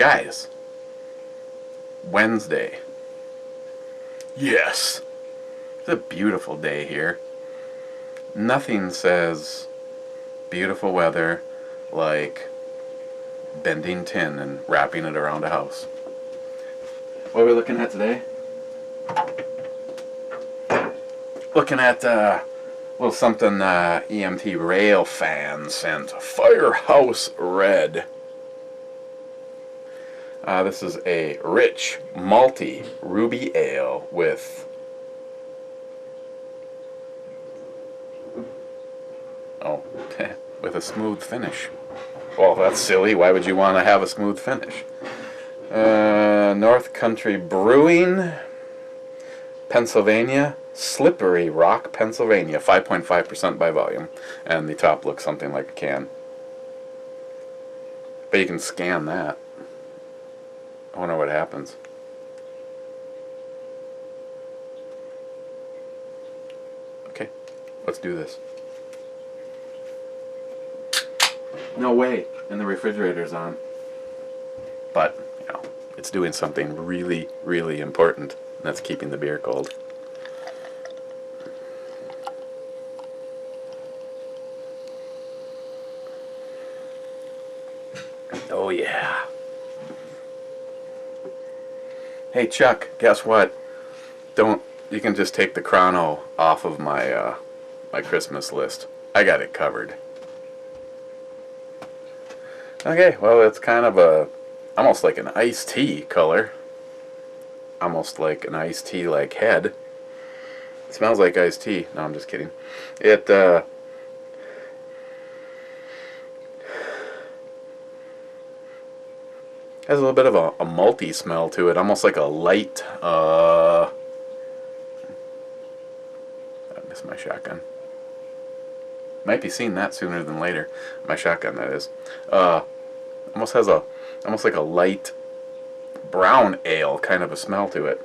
Guys, Wednesday. Yes! It's a beautiful day here. Nothing says beautiful weather like bending tin and wrapping it around a house. What are we looking at today? Looking at a little something EMT Rail fan sent. Firehouse Red. This is a rich, malty Ruby Ale with... oh, with a smooth finish. Well, that's silly. Why would you want to have a smooth finish? North Country Brewing, Pennsylvania. Slippery Rock, Pennsylvania. 5.5% by volume. And the top looks something like a can. But you can scan that. I wonder what happens. Okay, let's do this. No way, and the refrigerator's on. But, you know, it's doing something really, really important, and that's keeping the beer cold. Oh yeah. Hey Chuck, guess what? You can just take the chrono off of my my Christmas list. I got it covered. Okay, well it's kind of almost like an iced tea color. Almost like an iced tea like head. It smells like iced tea. No, I'm just kidding. It has a little bit of a malty smell to it, almost like a light, I missed my shotgun. Might be seeing that sooner than later. My shotgun, that is. Almost like a light brown ale kind of a smell to it.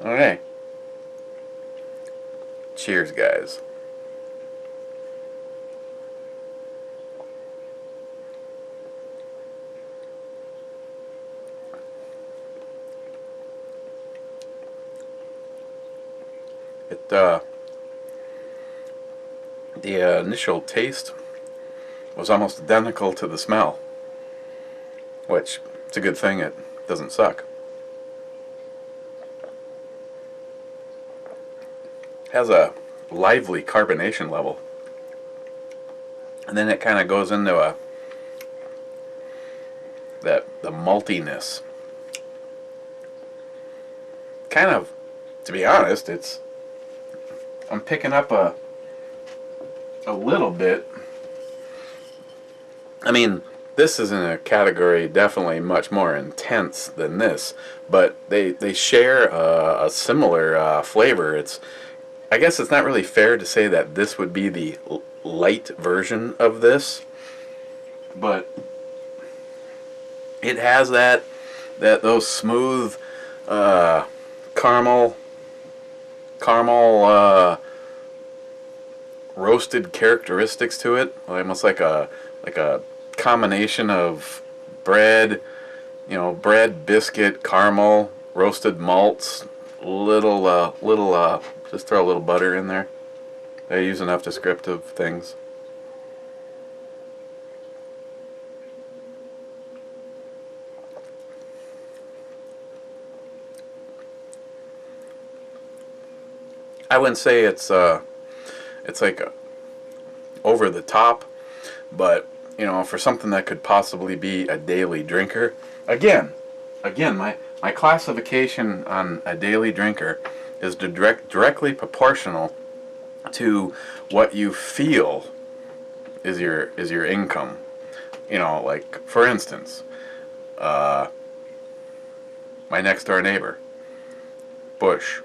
Okay. Cheers, guys. The initial taste was almost identical to the smell, which it's a good thing it doesn't suck. Has a lively carbonation level, and then it kind of goes into the maltiness. Kind of, to be honest, I'm picking up a little bit. I mean, this is in a category definitely much more intense than this, but they share a similar flavor. I guess it's not really fair to say that this would be the light version of this, but it has those smooth caramel roasted characteristics to it, almost like a combination of bread, bread, biscuit, caramel, roasted malts, just throw a little butter in there. They use enough descriptive things. I wouldn't say it's like over the top, but for something that could possibly be a daily drinker, again, my classification on a daily drinker is directly proportional to what you feel is your income. Like for instance, my next door neighbor, Bush.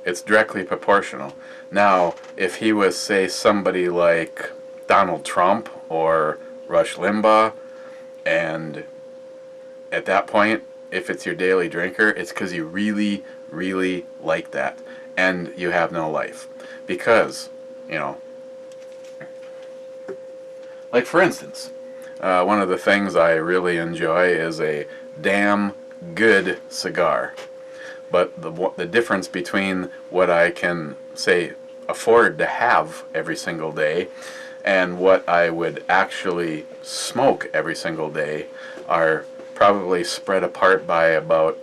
It's directly proportional. Now, if he was, say, somebody like Donald Trump or Rush Limbaugh, and at that point, if it's your daily drinker, it's because you really, really like that, and you have no life. Because, Like for instance, one of the things I really enjoy is a damn good cigar. But the difference between what I can, say, afford to have every single day and what I would actually smoke every single day are probably spread apart by about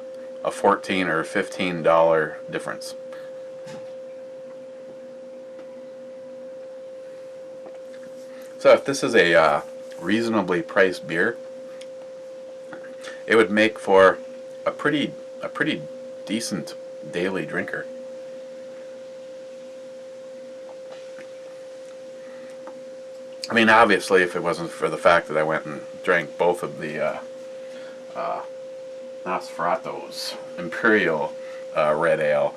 a $14 or $15 difference. So if this is a reasonably priced beer, it would make for a pretty decent daily drinker. I mean, obviously, if it wasn't for the fact that I went and drank both of the Nosferato's Imperial Red Ale,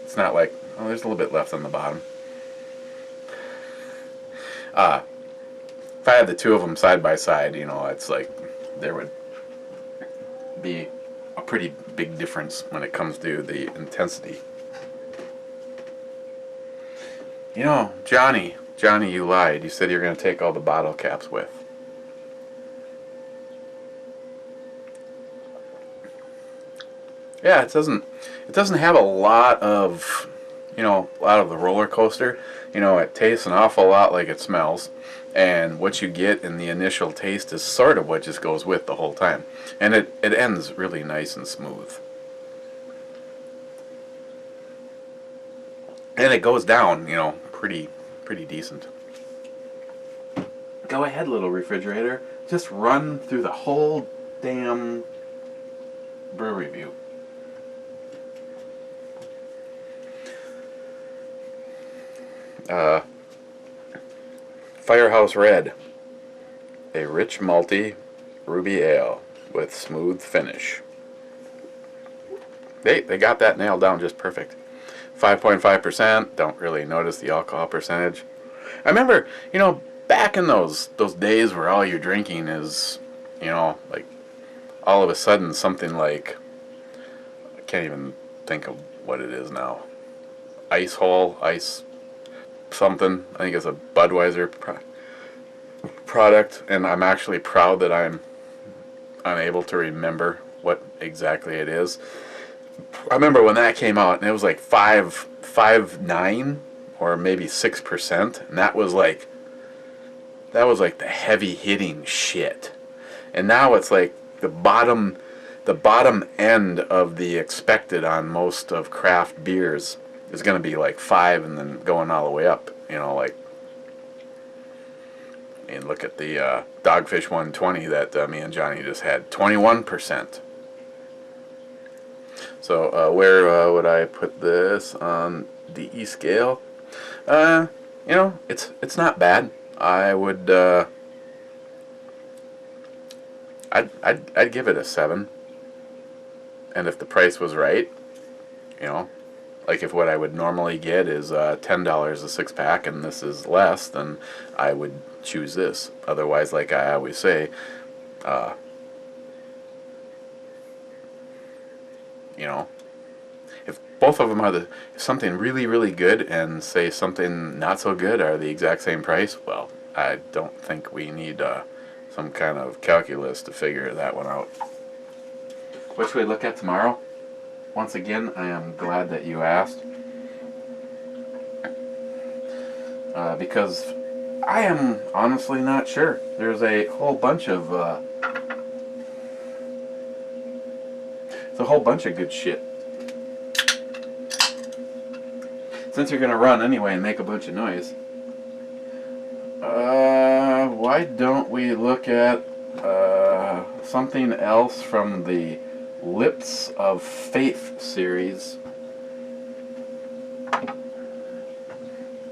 it's not like, oh, there's a little bit left on the bottom. If I had the two of them side by side, you know, it's like there would be a pretty big difference when it comes to the intensity. You know, Johnny, you lied. You said you were going to take all the bottle caps with. Yeah, it doesn't have a lot of, you know, a lot of the roller coaster. You know, it tastes an awful lot like it smells, and what you get in the initial taste is sort of what just goes with the whole time, and it ends really nice and smooth, and it goes down, you know, pretty decent. Go ahead, little refrigerator, just run through the whole damn brew review. Firehouse Red, a rich malty ruby ale with smooth finish. They got that nailed down just perfect. 5.5%. Don't really notice the alcohol percentage. I remember, you know, back in those days where all you're drinking is, you know, like all of a sudden something like, I can't even think of what it is now. Ice something. I think it's a Budweiser product, and I'm actually proud that I'm unable to remember what exactly it is. I remember when that came out, and it was like 5.9 or maybe 6%, and that was like the heavy hitting shit. And now it's like the bottom end of the expected on most of craft beers is going to be like 5 and then going all the way up. You know, like, and look at the Dogfish 120 that me and Johnny just had, 21%. So where would I put this on the E scale? You know, it's not bad. I would I'd give it a 7. And if the price was right, you know, like if what I would normally get is $10 a 6-pack and this is less, then I would choose this. Otherwise, like I always say, you know, if both of them are if something really good and say something not so good are the exact same price, well, I don't think we need some kind of calculus to figure that one out. What should we look at tomorrow? Once again, I am glad that you asked, because I am honestly not sure. There's a whole bunch of good shit. Since you're gonna run anyway and make a bunch of noise, why don't we look at something else from the Lips of Faith series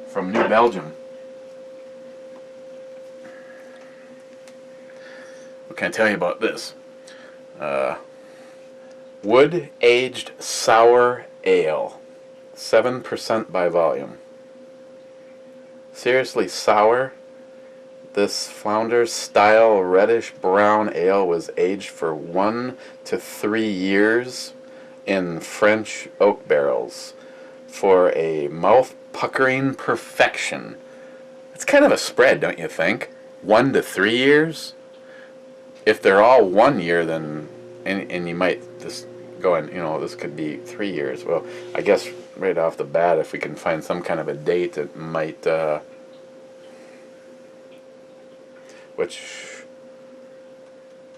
from New Belgium. What can I tell you about this? Wood-aged sour ale, 7% by volume. Seriously sour? This Flounders-style reddish-brown ale was aged for 1 to 3 years in French oak barrels for a mouth-puckering perfection. It's kind of a spread, don't you think? 1 to 3 years. If they're all 1 year, then and you might just going, this could be 3 years. Well, I guess right off the bat, if we can find some kind of a date, it might, which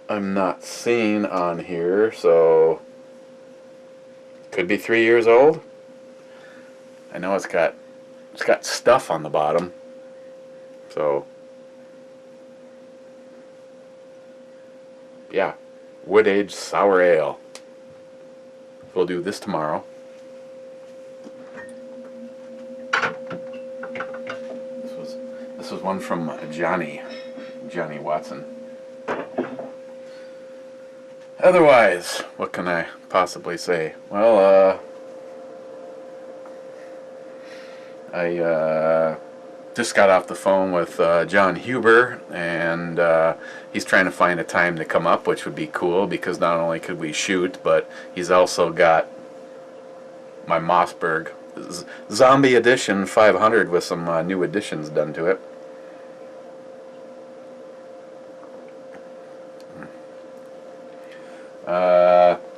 I'm not seeing on here, so could be 3 years old. I know it's got stuff on the bottom, so yeah, wood aged sour ale. We'll do this tomorrow. This was one from Johnny Watson. Otherwise, what can I possibly say? Well, I just got off the phone with John Huber, and he's trying to find a time to come up, which would be cool, because not only could we shoot, but he's also got my Mossberg Zombie Edition 500 with some new additions done to it.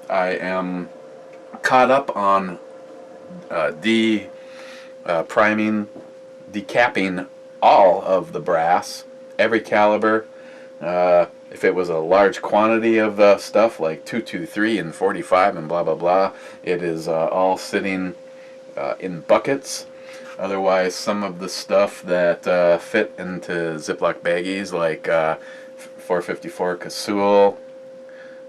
I am caught up on priming, decapping all of the brass, every caliber. If it was a large quantity of stuff like 223 and 45 and blah blah blah, it is all sitting in buckets. Otherwise, some of the stuff that fit into Ziploc baggies, like 454 Casull,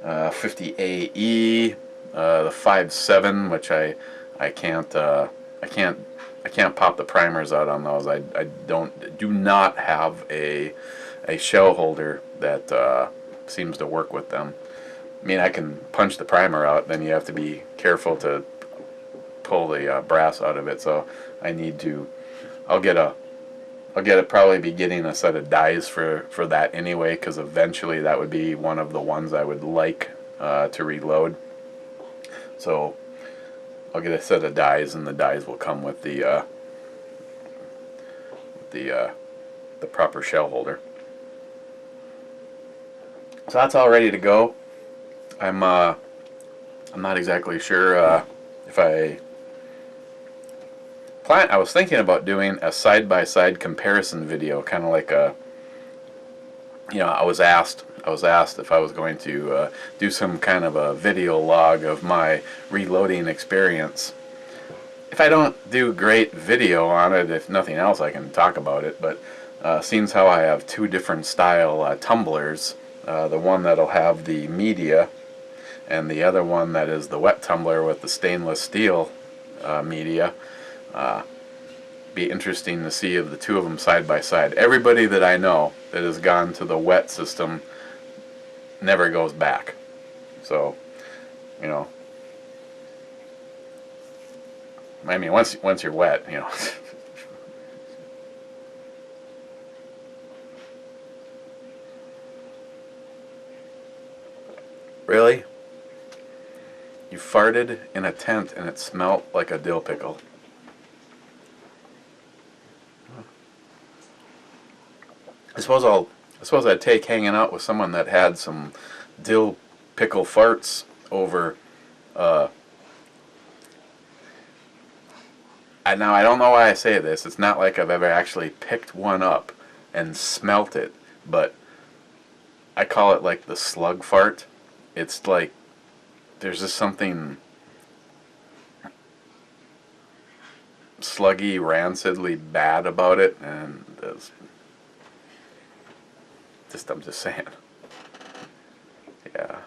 50AE, the 5.7, which I can't pop the primers out on those. I do not have a shell holder that seems to work with them. I mean, I can punch the primer out, then you have to be careful to pull the brass out of it. So I need to. I'll probably be getting a set of dies for that anyway, because eventually that would be one of the ones I would like to reload. So I'll get a set of dies, and the dies will come with the proper shell holder. So that's all ready to go. I'm not exactly sure if I was thinking about doing a side-by-side comparison video, kind of like a, I was asked if I was going to do some kind of a video log of my reloading experience. If I don't do great video on it, if nothing else, I can talk about it. But seeing how I have two different style tumblers, the one that'll have the media, and the other one that is the wet tumbler with the stainless steel media. Be interesting to see of the two of them side by side. Everybody that I know that has gone to the wet system never goes back. So, I mean, once you're wet, Really? You farted in a tent and it smelled like a dill pickle. I suppose I'd take hanging out with someone that had some dill pickle farts over. Now I don't know why I say this. It's not like I've ever actually picked one up and smelt it, but I call it like the slug fart. It's like there's just something sluggy, rancidly bad about it, and I'm just saying. Yeah.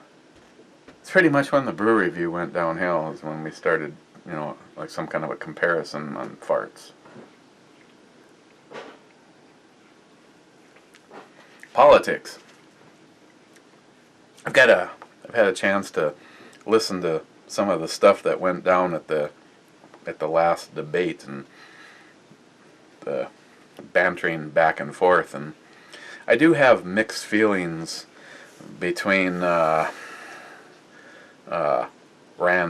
It's pretty much when the brew review went downhill is when we started, like some kind of a comparison on farts. Politics. I've had a chance to listen to some of the stuff that went down at the last debate, and the bantering back and forth, and I do have mixed feelings between Rand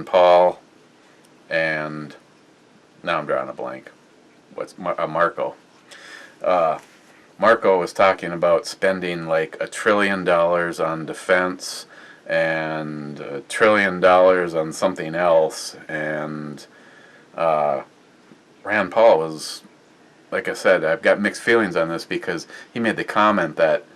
Paul and, now I'm drawing a blank. What's Marco? Marco was talking about spending like $1 trillion on defense and $1 trillion on something else, and Rand Paul was, like I said, I've got mixed feelings on this because he made the comment that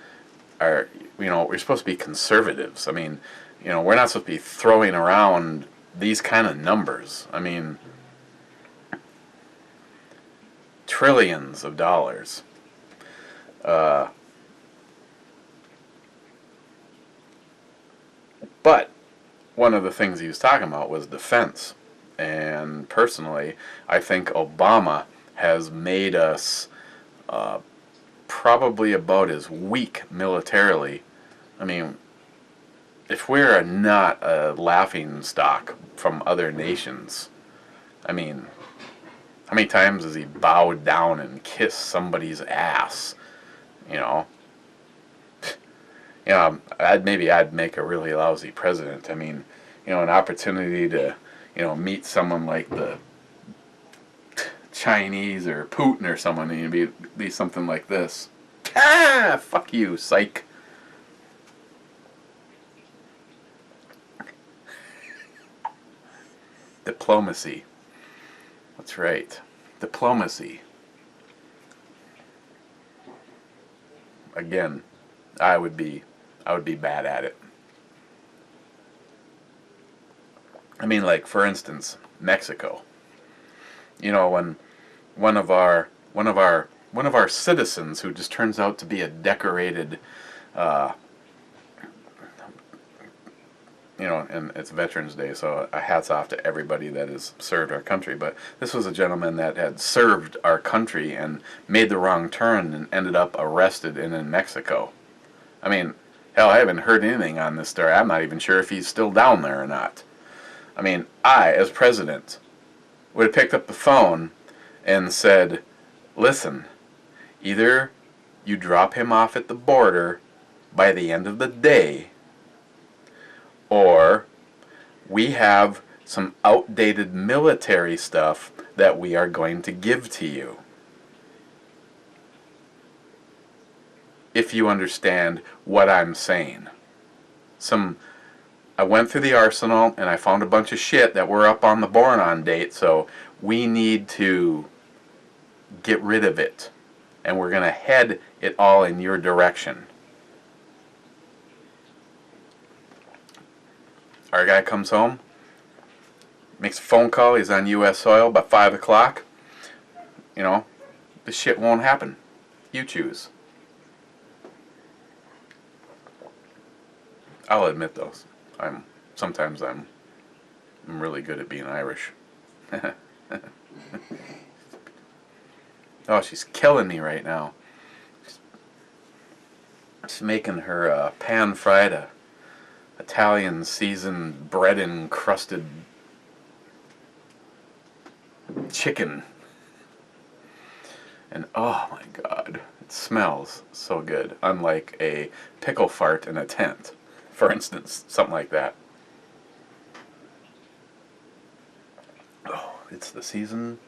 we're supposed to be conservatives. I mean, we're not supposed to be throwing around these kind of numbers. I mean, trillions of dollars. But one of the things he was talking about was defense. And personally, I think Obama has made us probably about as weak militarily. I mean, if we're not a laughing stock from other nations, I mean, how many times has he bowed down and kissed somebody's ass? I'd make a really lousy president. I mean, an opportunity to, meet someone like the Chinese or Putin or someone, and be something like this. Ah, fuck you, psych. Diplomacy. That's right. Diplomacy. Again, I would be bad at it. I mean, like, for instance, Mexico. When one of our citizens, who just turns out to be a decorated, and it's Veterans Day, so hats off to everybody that has served our country. But this was a gentleman that had served our country and made the wrong turn and ended up arrested in Mexico. I mean, hell, I haven't heard anything on this story. I'm not even sure if he's still down there or not. I mean, I, as president, would have picked up the phone and said, listen, either you drop him off at the border by the end of the day, or we have some outdated military stuff that we are going to give to you. If you understand what I'm saying. I went through the arsenal and I found a bunch of shit that were up on the born-on date, so we need to get rid of it. And we're going to head it all in your direction. Our guy comes home, makes a phone call, he's on U.S. soil by 5 o'clock. This shit won't happen. You choose. I'll admit those. Sometimes I'm really good at being Irish. Oh, she's killing me right now. She's making her pan-fried Italian seasoned bread encrusted chicken. And oh my god, it smells so good. Unlike a pickle fart in a tent, for instance, something like that. Oh, it's the season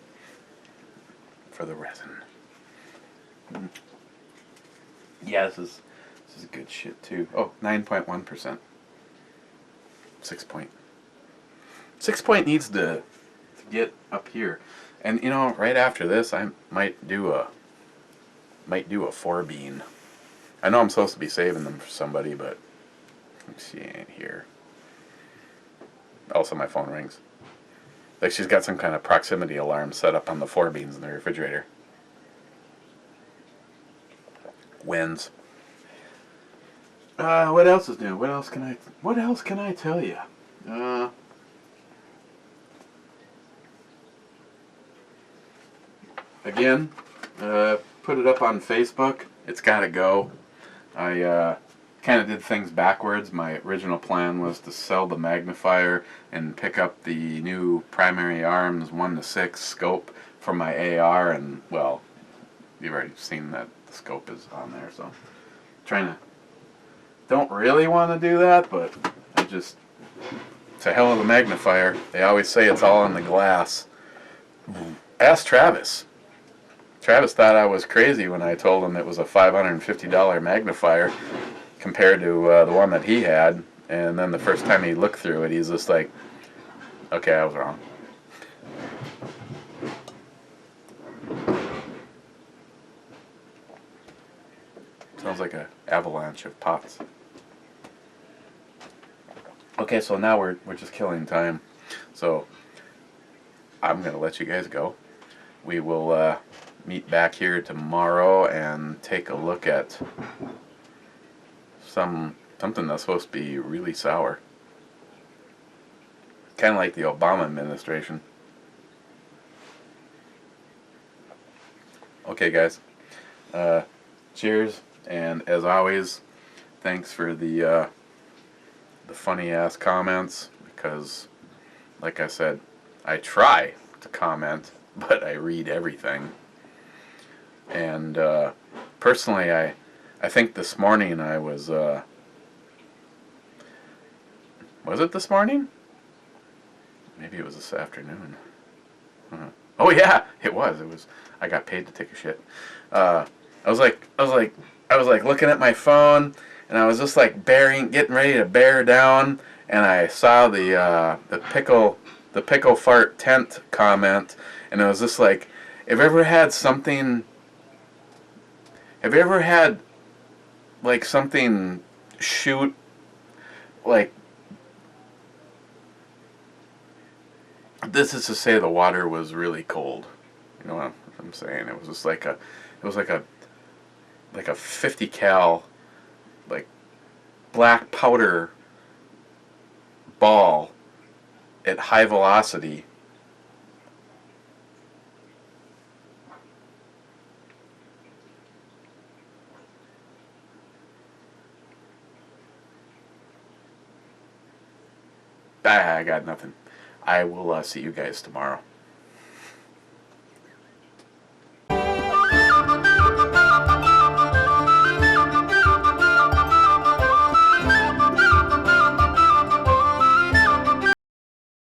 for the resin. Yeah, this is good shit too. Oh, 9.1%. 6 point needs to get up here. And right after this I might do a 4-bean. I know I'm supposed to be saving them for somebody, but she ain't here. Also, my phone rings. Like she's got some kind of proximity alarm set up on the 4-beans in the refrigerator. Wins. What else is new? What else can I tell you? Again, put it up on Facebook. It's gotta go. I kind of did things backwards. My original plan was to sell the magnifier and pick up the new primary arms 1:6 scope for my AR, and well, you've already seen that the scope is on there, so don't really want to do that, but it's a hell of a magnifier. They always say it's all in the glass. Ask Travis. Travis thought I was crazy when I told him it was a $550 magnifier compared to the one that he had. And then the first time he looked through it, he's just like, okay, I was wrong. Sounds like an avalanche of pots. Okay, so now we're just killing time. So I'm going to let you guys go. We will meet back here tomorrow and take a look at something that's supposed to be really sour. Kind of like the Obama administration. Okay, guys. Cheers, and as always, thanks for the funny ass comments, because, like I said, I try to comment, but I read everything. And personally, I think this morning I was it this morning? Maybe it was this afternoon. Oh yeah, it was. I got paid to take a shit. I was like looking at my phone, and I was just like getting ready to bear down, and I saw the pickle fart tent comment, and it was just like, have you ever had like something shoot like, this is to say the water was really cold. You know what I'm saying? It was just like a 50 cal like black powder ball at high velocity. I got nothing. I will see you guys tomorrow.